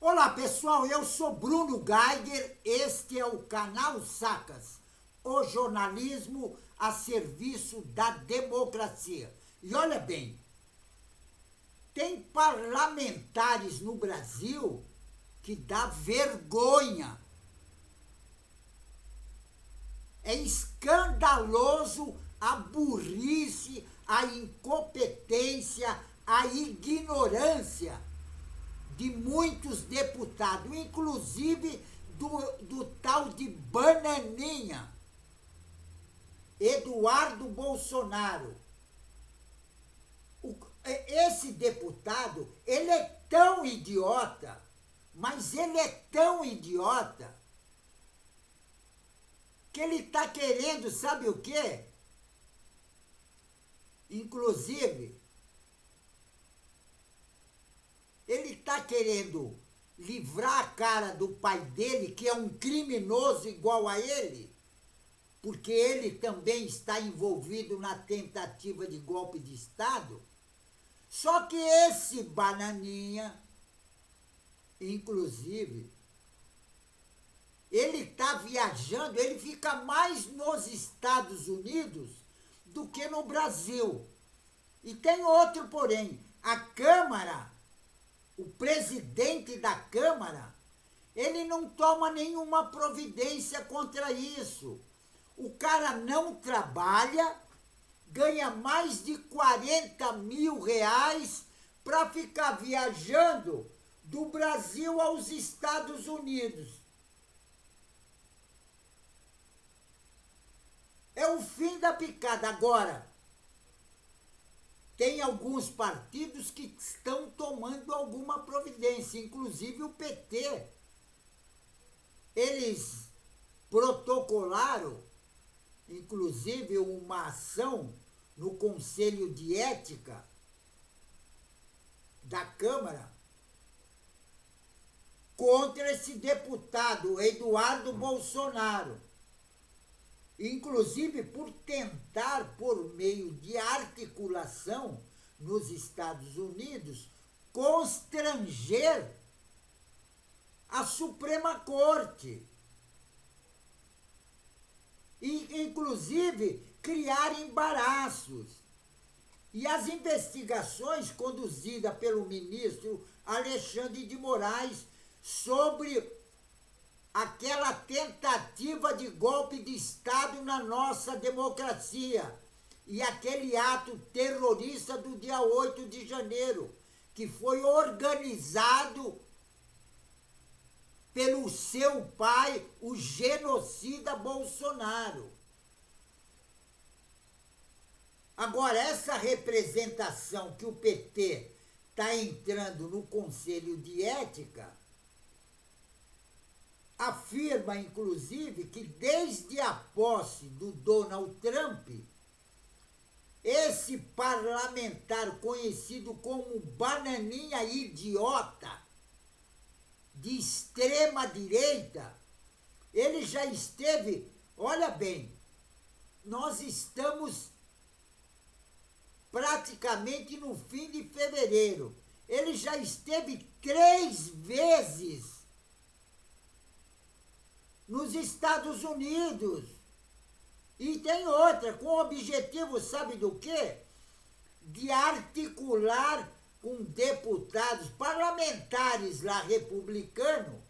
Olá pessoal, eu sou Bruno Geiger, este é o canal Sacas, o jornalismo a serviço da democracia. E olha bem, tem parlamentares no Brasil que dá vergonha. É escandaloso a burrice, a incompetência, a ignorância de muitos deputados, inclusive do tal de Bananinha, Eduardo Bolsonaro. Esse deputado, ele é tão idiota, mas ele é tão idiota, que ele está querendo, sabe o quê? Inclusive, ele está querendo livrar a cara do pai dele, que é um criminoso igual a ele, porque ele também está envolvido na tentativa de golpe de Estado. Só que esse Bananinha, inclusive, ele está viajando, ele fica mais nos Estados Unidos do que no Brasil. E tem outro porém, a Câmara, o presidente da Câmara, ele não toma nenhuma providência contra isso. O cara não trabalha, ganha mais de 40 mil reais para ficar viajando do Brasil aos Estados Unidos. É o fim da picada. Agora, tem alguns partidos que estão tomando alguma providência, inclusive o PT. Eles protocolaram, inclusive, uma ação no Conselho de Ética da Câmara contra esse deputado, Eduardo Bolsonaro. Inclusive por tentar, por meio de articulação nos Estados Unidos, constranger a Suprema Corte. E, inclusive, criar embaraços. E as investigações conduzidas pelo ministro Alexandre de Moraes sobre aquela tentativa de golpe de Estado na nossa democracia e aquele ato terrorista do dia 8 de janeiro, que foi organizado pelo seu pai, o genocida Bolsonaro. Agora, essa representação que o PT está entrando no Conselho de Ética afirma, inclusive, que desde a posse do Donald Trump, esse parlamentar conhecido como Bananinha Idiota, de extrema direita, ele já esteve, olha bem, nós estamos praticamente no fim de fevereiro, ele já esteve 3 vezes nos Estados Unidos. E tem outra, com o objetivo, sabe do quê? De articular com deputados, parlamentares lá republicanos,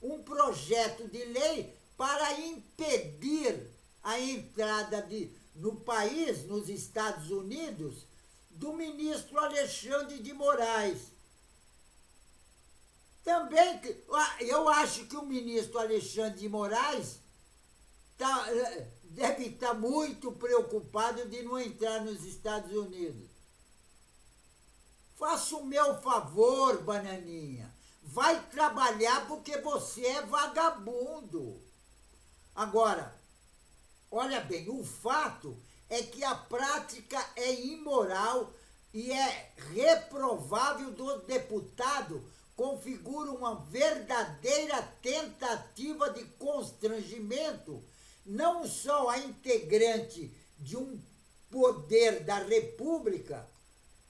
um projeto de lei para impedir a entrada no país, nos Estados Unidos, do ministro Alexandre de Moraes. Também, eu acho que o ministro Alexandre de Moraes deve estar muito preocupado de não entrar nos Estados Unidos. Faça o meu favor, Bananinha. Vai trabalhar porque você é vagabundo. Agora, olha bem, o fato é que a prática é imoral e é reprovável do deputado, configura uma verdadeira tentativa de constrangimento, não só a integrante de um poder da República,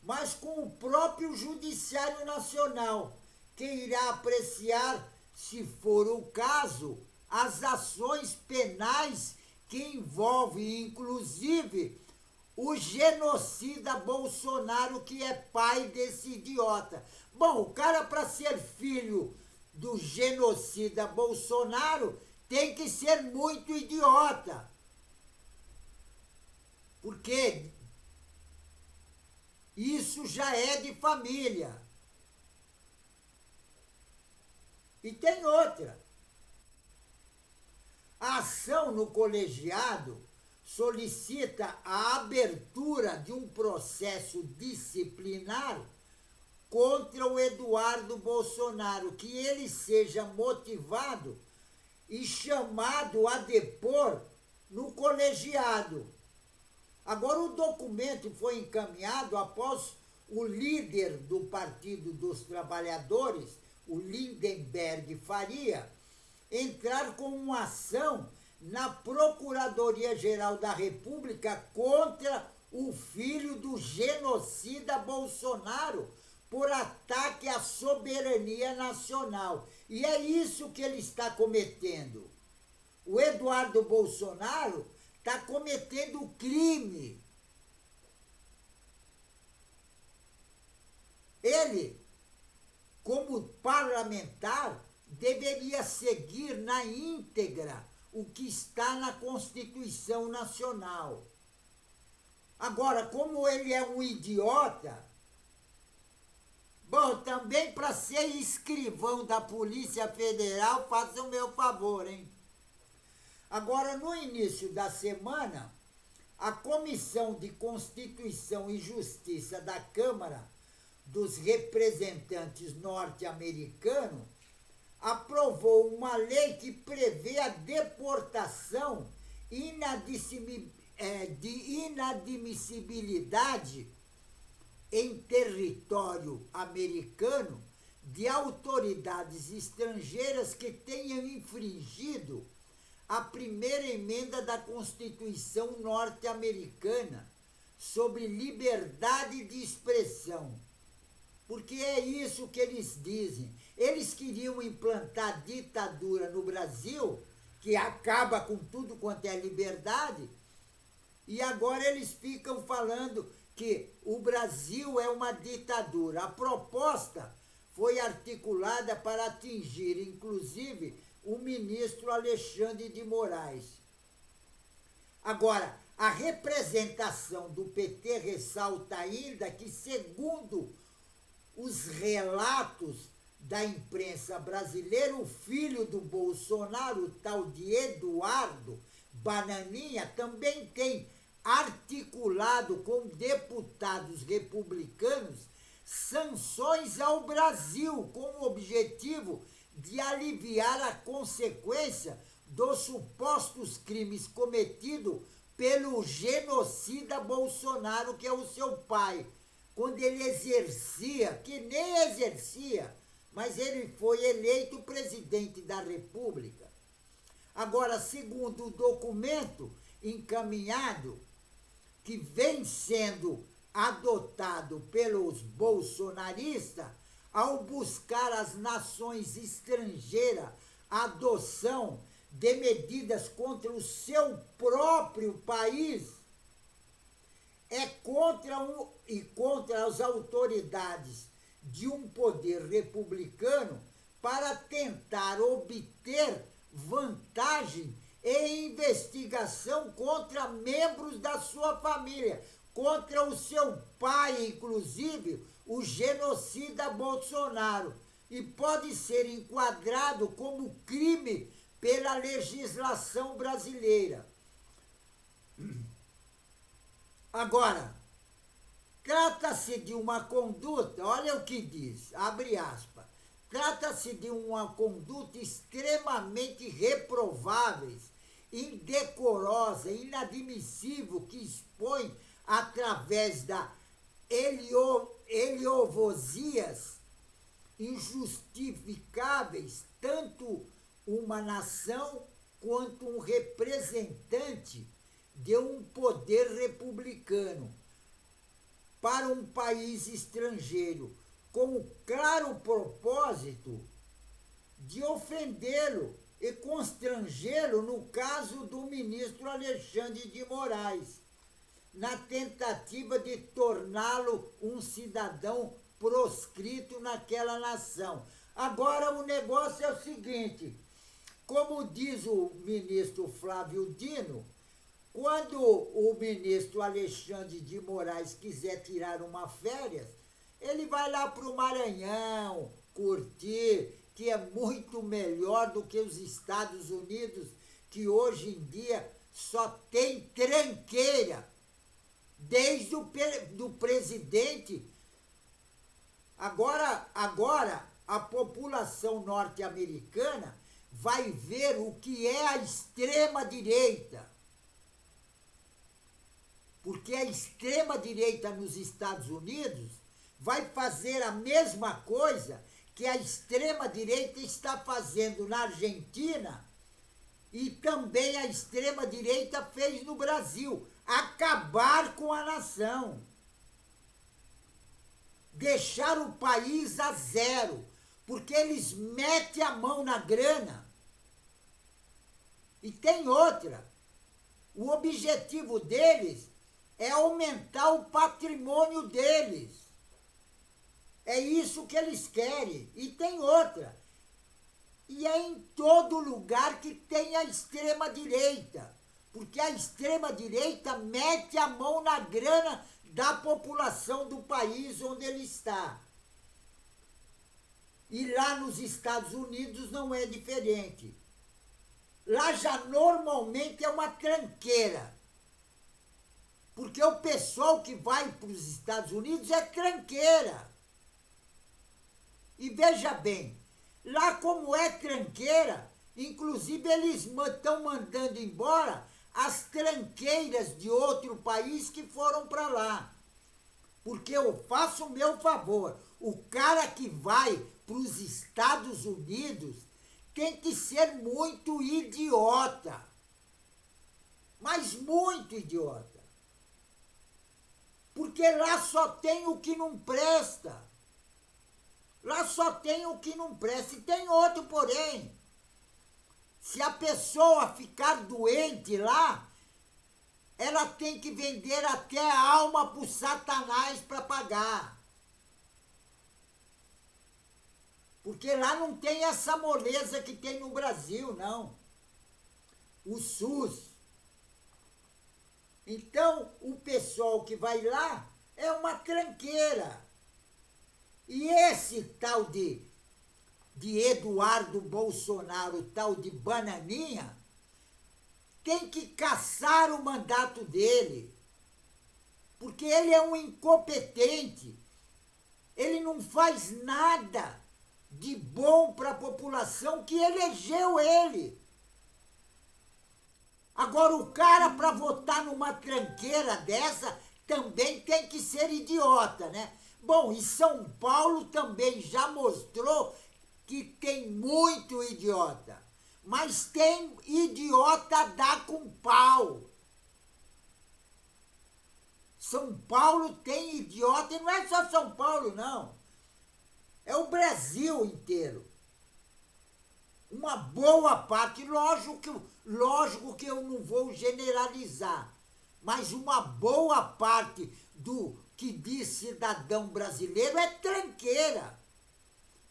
mas com o próprio Judiciário Nacional, que irá apreciar, se for o caso, as ações penais que envolvem, inclusive, o genocida Bolsonaro, que é pai desse idiota. Bom, o cara, para ser filho do genocida Bolsonaro, tem que ser muito idiota. Porque isso já é de família. E tem outra. A ação no colegiado solicita a abertura de um processo disciplinar contra o Eduardo Bolsonaro, que ele seja motivado e chamado a depor no colegiado. Agora, o documento foi encaminhado após o líder do Partido dos Trabalhadores, o Lindenberg Faria, entrar com uma ação na Procuradoria-Geral da República contra o filho do genocida Bolsonaro por ataque à soberania nacional. E é isso que ele está cometendo. O Eduardo Bolsonaro está cometendo crime. Ele, como parlamentar, deveria seguir na íntegra o que está na Constituição Nacional. Agora, como ele é um idiota, bom, também para ser escrivão da Polícia Federal, faça o meu favor, hein? Agora, no início da semana, a Comissão de Constituição e Justiça da Câmara dos Representantes norte-americano aprovou uma lei que prevê a deportação de inadmissibilidade em território americano de autoridades estrangeiras que tenham infringido a primeira emenda da Constituição norte-americana sobre liberdade de expressão. Porque é isso que eles dizem. Eles queriam implantar ditadura no Brasil, que acaba com tudo quanto é liberdade, e agora eles ficam falando que o Brasil é uma ditadura. A proposta foi articulada para atingir, inclusive, o ministro Alexandre de Moraes. Agora, a representação do PT ressalta ainda que, segundo os relatos da imprensa brasileira, o filho do Bolsonaro, o tal de Eduardo Bananinha, também tem articulado com deputados republicanos sanções ao Brasil, com o objetivo de aliviar a consequência dos supostos crimes cometidos pelo genocida Bolsonaro, que é o seu pai, quando ele exercia, que nem exercia, mas ele foi eleito presidente da República. Agora, segundo o documento encaminhado, que vem sendo adotado pelos bolsonaristas, ao buscar as nações estrangeiras a adoção de medidas contra o seu próprio país, é contra as autoridades de um poder republicano para tentar obter vantagem em investigação contra membros da sua família, contra o seu pai, inclusive, o genocida Bolsonaro, e pode ser enquadrado como crime pela legislação brasileira. Agora, trata-se de uma conduta, olha o que diz, abre aspas, trata-se de uma conduta extremamente reprovável, indecorosa, inadmissível, que expõe, através da heliovosias injustificáveis, tanto uma nação quanto um representante de um poder republicano para um país estrangeiro, com o claro propósito de ofendê-lo e constrangê-lo no caso do ministro Alexandre de Moraes, na tentativa de torná-lo um cidadão proscrito naquela nação. Agora o negócio é o seguinte, como diz o ministro Flávio Dino, quando o ministro Alexandre de Moraes quiser tirar uma férias, ele vai lá para o Maranhão curtir, que é muito melhor do que os Estados Unidos, que hoje em dia só tem tranqueira, desde o do presidente. Agora a população norte-americana vai ver o que é a extrema-direita. Porque a extrema-direita nos Estados Unidos vai fazer a mesma coisa que a extrema-direita está fazendo na Argentina e também a extrema-direita fez no Brasil. Acabar com a nação. Deixar o país a zero. Porque eles metem a mão na grana. E tem outra. O objetivo deles é aumentar o patrimônio deles. É isso que eles querem. E tem outra. E é em todo lugar que tem a extrema-direita. Porque a extrema-direita mete a mão na grana da população do país onde ele está. E lá nos Estados Unidos não é diferente. Lá já normalmente é uma tranqueira. Porque o pessoal que vai para os Estados Unidos é tranqueira. E veja bem, lá como é tranqueira, inclusive eles estão mandando embora as tranqueiras de outro país que foram para lá. Porque eu faço o meu favor, o cara que vai para os Estados Unidos tem que ser muito idiota. Mas muito idiota. Porque lá só tem o que não presta. Lá só tem o que não presta. E tem outro, porém. Se a pessoa ficar doente lá, ela tem que vender até a alma para o Satanás para pagar. Porque lá não tem essa moleza que tem no Brasil, não. O SUS. Então, o pessoal que vai lá é uma tranqueira. E esse tal de Eduardo Bolsonaro, tal de Bananinha, tem que caçar o mandato dele. Porque ele é um incompetente. Ele não faz nada de bom para a população que elegeu ele. Agora, o cara, para votar numa tranqueira dessa, também tem que ser idiota, né? Bom, e São Paulo também já mostrou que tem muito idiota. Mas tem idiota dá com pau. São Paulo tem idiota, e não é só São Paulo, não. É o Brasil inteiro. Uma boa parte, lógico que eu não vou generalizar, mas uma boa parte do que diz cidadão brasileiro é tranqueira.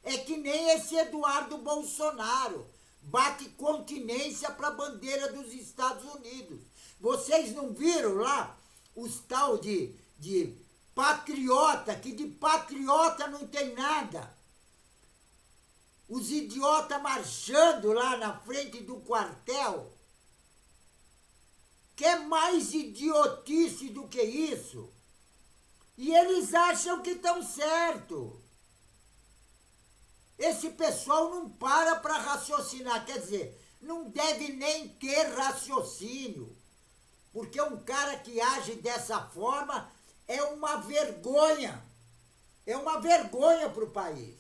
É que nem esse Eduardo Bolsonaro. Bate continência para a bandeira dos Estados Unidos. Vocês não viram lá os tal de patriota, que de patriota não tem nada. Os idiotas marchando lá na frente do quartel. Que é mais idiotice do que isso. E eles acham que estão certo. Esse pessoal não para raciocinar, quer dizer, não deve nem ter raciocínio. Porque um cara que age dessa forma é uma vergonha. É uma vergonha para o país.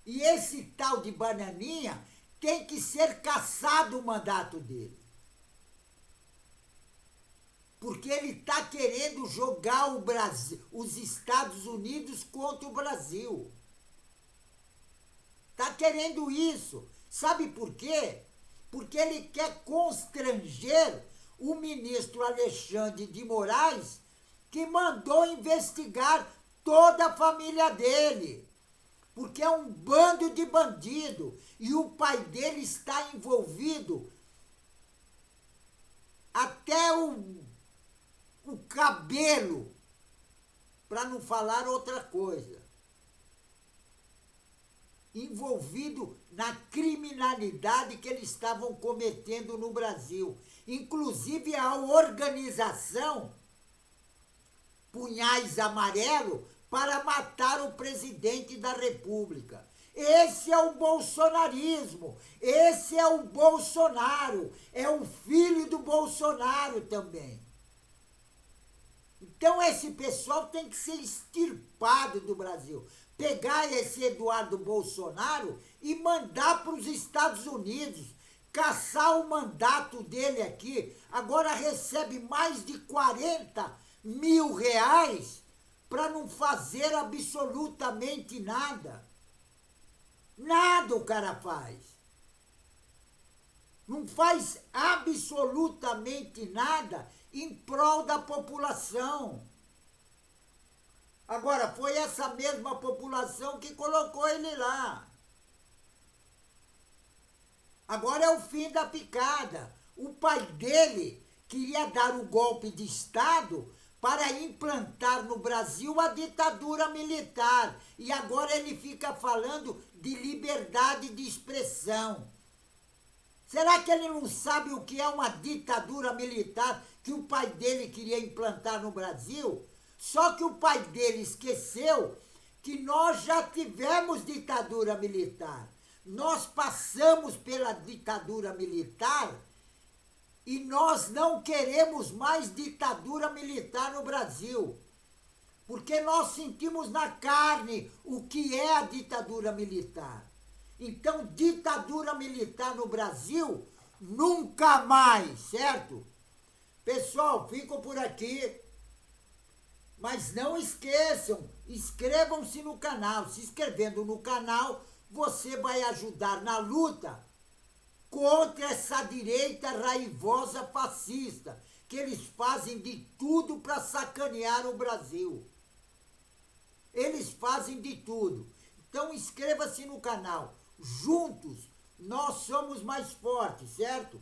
E esse tal de Bananinha tem que ser cassado o mandato dele. porque ele está querendo jogar o Brasil, os Estados Unidos contra o Brasil. Está querendo isso. Sabe por quê? Porque ele quer constranger o ministro Alexandre de Moraes, que mandou investigar toda a família dele. Porque é um bando de bandido. E o pai dele está envolvido até o cabelo, para não falar outra coisa. Envolvido na criminalidade que eles estavam cometendo no Brasil. Inclusive a organização Punhais Amarelo para matar o presidente da República. Esse é o bolsonarismo, esse é o Bolsonaro, é o filho do Bolsonaro também. Então esse pessoal tem que ser extirpado do Brasil. Pegar esse Eduardo Bolsonaro e mandar para os Estados Unidos, caçar o mandato dele aqui. Agora recebe mais de 40 mil reais para não fazer absolutamente nada. Nada o cara faz. Não faz absolutamente nada em prol da população. Agora, foi essa mesma população que colocou ele lá. Agora é o fim da picada. O pai dele queria dar o golpe de Estado para implantar no Brasil a ditadura militar. E agora ele fica falando de liberdade de expressão. Será que ele não sabe o que é uma ditadura militar que o pai dele queria implantar no Brasil? Só que o pai dele esqueceu que nós já tivemos ditadura militar. Nós passamos pela ditadura militar e nós não queremos mais ditadura militar no Brasil. Porque nós sentimos na carne o que é a ditadura militar. Então, ditadura militar no Brasil, nunca mais, certo? Pessoal, fico por aqui. Mas não esqueçam, inscrevam-se no canal. Se inscrevendo no canal, você vai ajudar na luta contra essa direita raivosa fascista, que eles fazem de tudo para sacanear o Brasil. Eles fazem de tudo. Então inscreva-se no canal. Juntos nós somos mais fortes, certo?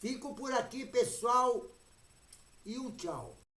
Fico por aqui, pessoal, e um tchau.